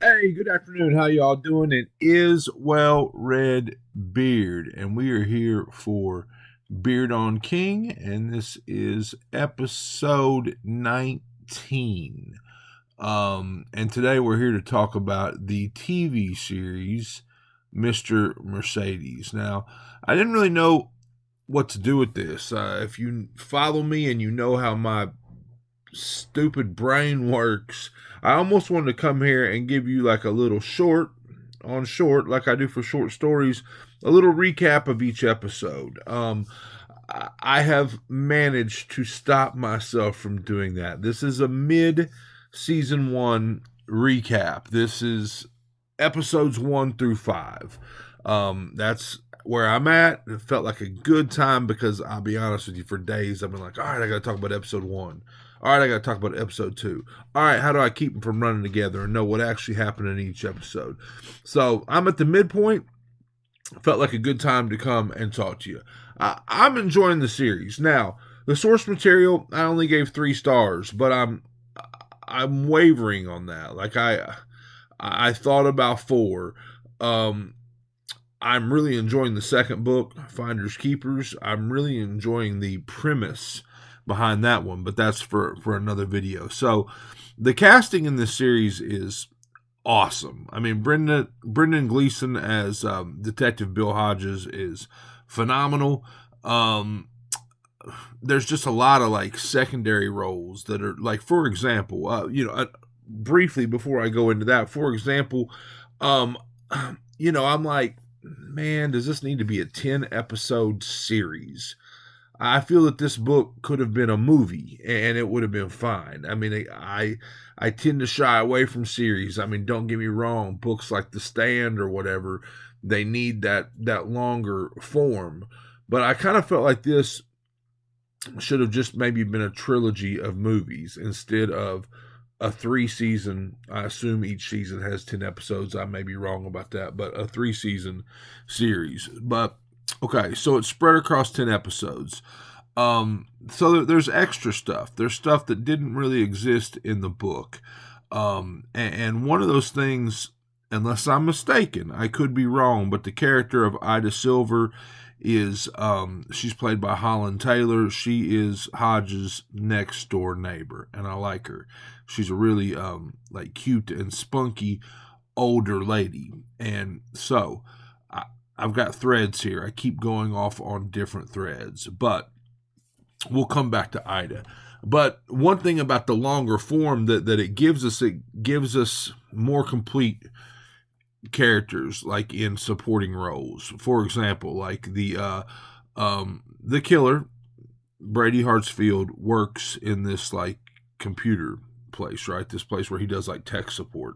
Hey, good afternoon. How y'all doing? It is Well Red Beard, and we are here for Beard on King, and this is episode 19. And today we're here to talk about the TV series Mr. Mercedes. Now, I didn't really know what to do with this. If you follow me and you know how my stupid brain works, I almost wanted to come here and give you like a little short on short, like I do for short stories, a little recap of each episode. I have managed to stop myself from doing that. This is a mid season one recap. This is episodes 1 through 5. That's where I'm at. It felt like a good time because I'll be honest with you, for days I've been like, all right, I got to talk about episode 1. All right, I got to talk about episode 2. All right, how do I keep them from running together and know what actually happened in each episode? So I'm at the midpoint. Felt like a good time to come and talk to you. I'm enjoying the series. Now, the source material, I only gave 3 stars, but I'm wavering on that. Like I thought about 4. I'm really enjoying the second book, Finders Keepers. I'm really enjoying the premise behind that one, but that's for another video. So the casting in this series is awesome. I mean, Brendan Gleeson as Detective Bill Hodges is phenomenal. There's just a lot of like secondary roles that are like, for example, briefly before I go into that, for example, um, I'm like, man, does this need to be a 10 episode series? I feel that this book could have been a movie and it would have been fine. I mean, I tend to shy away from series. I mean, don't get me wrong, books like The Stand or whatever, they need that longer form. But I kind of felt like this should have just maybe been a trilogy of movies instead of a 3 season. I assume each season has 10 episodes. I may be wrong about that, but a 3 season series. But okay, so it's spread across 10 episodes. So there's extra stuff. There's stuff that didn't really exist in the book. And one of those things, unless I'm mistaken, I could be wrong, but the character of Ida Silver is she's played by Holland Taylor. She is Hodges' next door neighbor, and I like her. She's a really like cute and spunky older lady. And so I've got threads here. I keep going off on different threads, but we'll come back to Ida. But one thing about the longer form that it gives us more complete characters, like in supporting roles. For example, like the killer, Brady Hartsfield, works in this like computer place, right? This place where he does like tech support.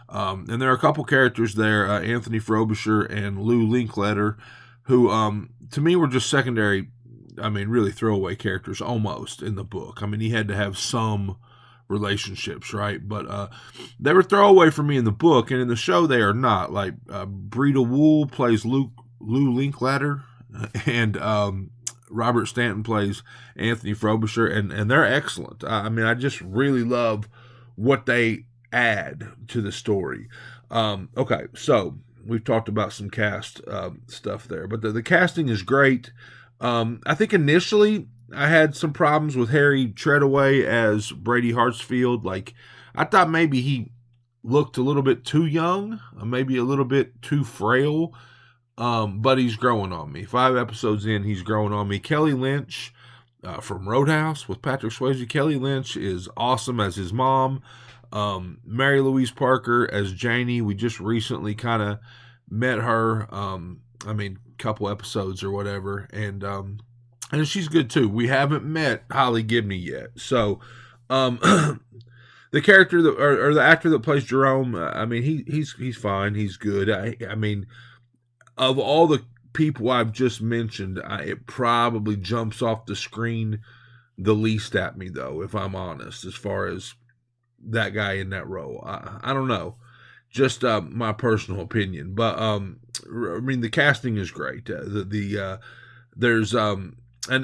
And there are a couple characters there, Anthony Frobisher and Lou Linkletter, who to me were just secondary. I mean, really throwaway characters almost in the book. I mean, he had to have some relationships, right? But they were throwaway for me in the book, and in the show they are not. Like Breda Wool plays Lou Linkletter, and Robert Stanton plays Anthony Frobisher, and they're excellent. I mean, I just really love what they add to the story. Okay, so we've talked about some cast stuff there, but the casting is great. I think initially I had some problems with Harry Treadaway as Brady Hartsfield. Like, I thought maybe he looked a little bit too young, maybe a little bit too frail. But he's growing on me. 5 episodes in, he's growing on me. Kelly Lynch from Roadhouse with Patrick Swayze. Kelly Lynch is awesome as his mom. Mary Louise Parker as Janie. We just recently kind of met her. I mean, couple episodes or whatever, and she's good too. We haven't met Holly Gibney yet, so the character that or the actor that plays Jerome, I mean, he's fine. He's good. I mean, of all the people I've just mentioned, it probably jumps off the screen the least at me, though, if I'm honest, as far as that guy in that role. I don't know, just my personal opinion, but I mean, the casting is great. There's an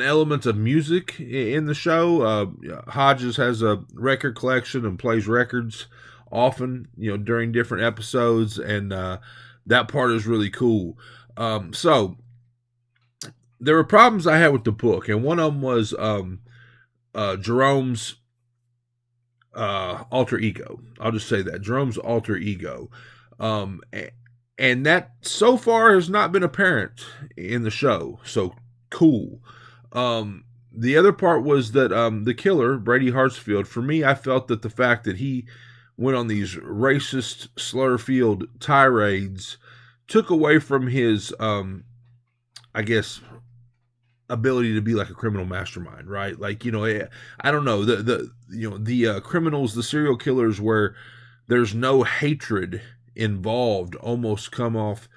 element of music in the show. Hodges has a record collection and plays records often, during different episodes, and that part is really cool. So there were problems I had with the book, and one of them was Jerome's alter ego. I'll just say that Jerome's alter ego, um, and that so far has not been apparent in the show. So cool. The other part was that the killer, Brady Hartsfield, for me, I felt that the fact that he went on these racist, slur-filled tirades took away from his, I guess, ability to be like a criminal mastermind, right? Like, I don't know, the criminals, the serial killers, where there's no hatred involved, almost come off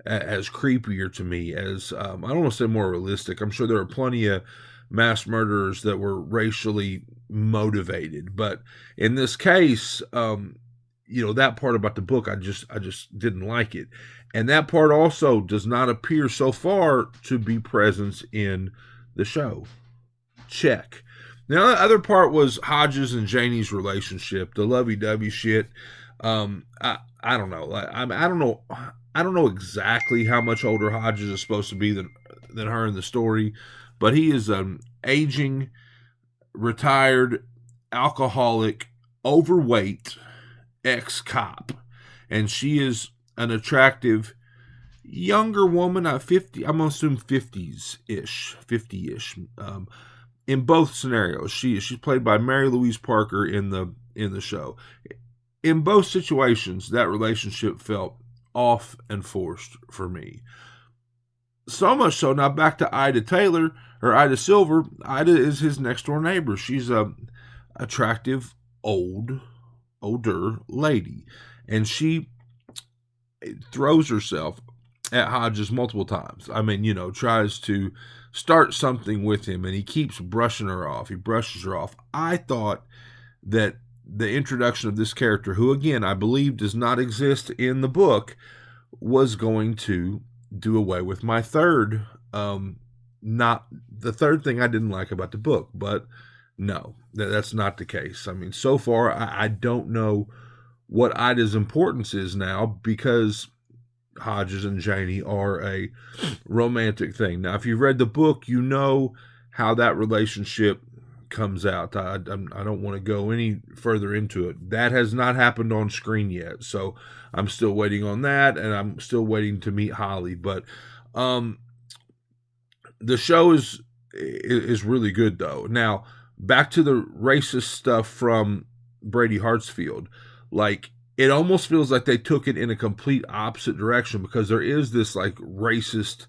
as creepier to me, as I don't want to say more realistic. I'm sure there are plenty of mass murderers that were racially motivated, but in this case, that part about the book, I just didn't like it, and that part also does not appear so far to be present in the show. Check. Now, the other part was Hodges and Janie's relationship, the lovey-dovey shit. I don't know. I don't know exactly how much older Hodges is supposed to be than her in the story, but he is an aging, retired, alcoholic, overweight ex-cop, and she is an attractive younger woman, 50. I'm gonna assume 50s-ish, 50-ish. In both scenarios, she's played by Mary Louise Parker in the show. In both situations, that relationship felt off and forced for me. So much so, now back to Ida Taylor, or Ida Silver. Ida is his next door neighbor. She's a attractive, older lady, and she throws herself at Hodges multiple times. I mean, tries to start something with him, and he keeps brushing her off. He brushes her off. I thought that the introduction of this character, who again I believe does not exist in the book, was going to do away with my third, not the third thing I didn't like about the book. But no, that's not the case. I mean, so far I don't know what Ida's importance is now, because Hodges and Janie are a romantic thing. Now, if you've read the book, you know how that relationship comes out. I don't want to go any further into it. That has not happened on screen yet, so I'm still waiting on that, and I'm still waiting to meet Holly. But the show is really good, though. Now, back to the racist stuff from Brady Hartsfield. Like, it almost feels like they took it in a complete opposite direction, because there is this like racist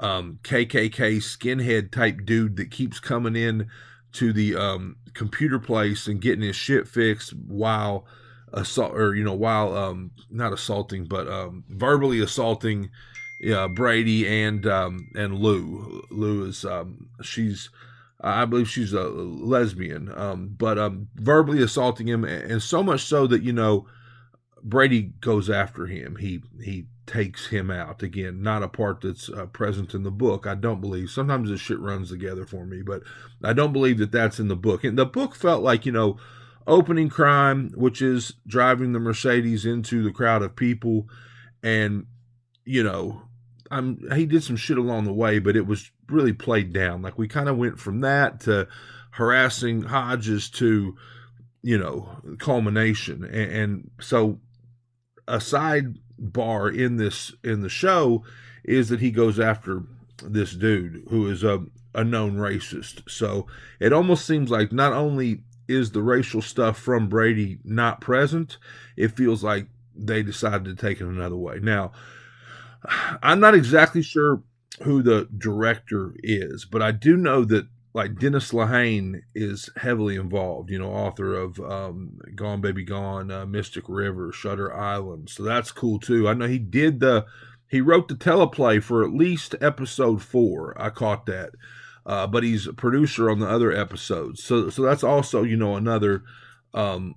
KKK skinhead type dude that keeps coming in to the computer place and getting his shit fixed while not assaulting, but verbally assaulting Brady and Lou. Lou is I believe she's a lesbian, but verbally assaulting him, and so much so that Brady goes after him. He takes him out. Again, not a part that's present in the book, I don't believe. Sometimes this shit runs together for me, but I don't believe that that's in the book. And the book felt like, opening crime, which is driving the Mercedes into the crowd of people, and he did some shit along the way, but it was really played down. Like, we kind of went from that to harassing Hodges to culmination. And so a sidebar in the show is that he goes after this dude who is a known racist. So it almost seems like not only is the racial stuff from Brady not present, it feels like they decided to take it another way. Now, I'm not exactly sure who the director is, but I do know that like Dennis Lehane is heavily involved, author of Gone Baby Gone, Mystic River, Shutter Island. So that's cool too. I know he wrote the teleplay for at least episode 4. I caught that. But he's a producer on the other episodes. So that's also, another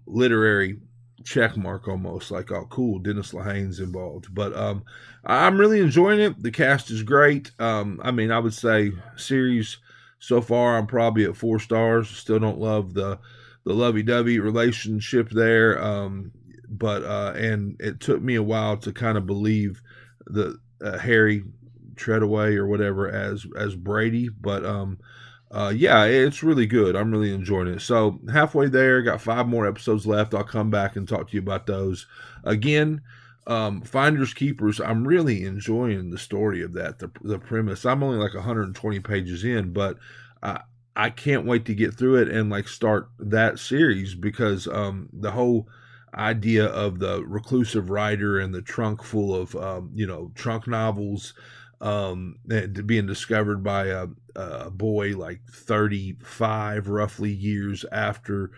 literary check mark almost. Like, oh, cool, Dennis Lehane's involved. But I'm really enjoying it. The cast is great. I would say series so far, I'm probably at 4 stars. Still don't love the lovey-dovey relationship there. but and it took me a while to kind of believe the Harry Treadaway or whatever as Brady, but yeah, it's really good. I'm really enjoying it. So halfway there, got 5 more episodes left. I'll come back and talk to you about those again. Finders Keepers, I'm really enjoying the story of that, the premise. I'm only like 120 pages in, but I can't wait to get through it and like start that series because the whole idea of the reclusive writer and the trunk full of trunk novels and being discovered by a boy like 35 roughly years after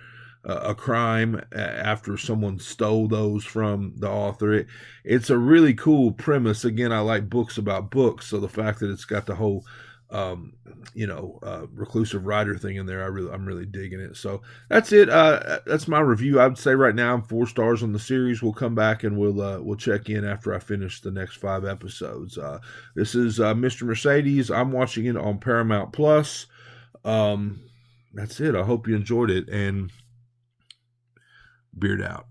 a crime, after someone stole those from the author. It's a really cool premise. Again, I like books about books, so the fact that it's got the whole reclusive writer thing in there, I'm really digging it. So that's it. That's my review. I would say right now I'm 4 stars on the series. We'll come back and we'll check in after I finish the next 5 episodes. This is Mr. Mercedes. I'm watching it on Paramount Plus. That's it. I hope you enjoyed it, and beard out.